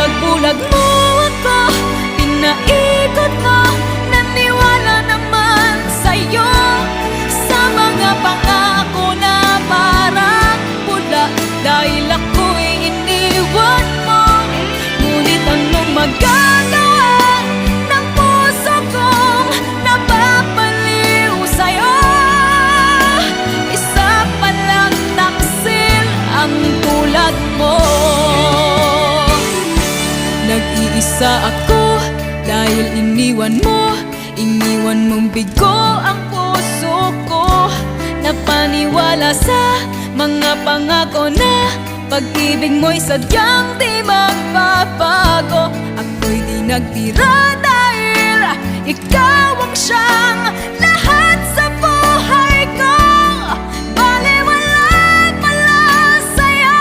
Pinagbulag mo ako, pinaikot mo, naniwala naman sa'yo, sa mga pangako na parang pula. Dahil ako'y iniwan mo, ngunit anong magagawa ng puso kong napapaliw sa'yo? Isa palang taksil ang tulad mo. Nag-iisa ako dahil iniwan mong bigo ang puso ko. Napaniwala sa mga pangako na pag-ibig mo'y sadyang di magbabago. Ako'y di nagtira dahil ikaw ang siyang lahat sa buhay ko. Baliwala pala sa'yo.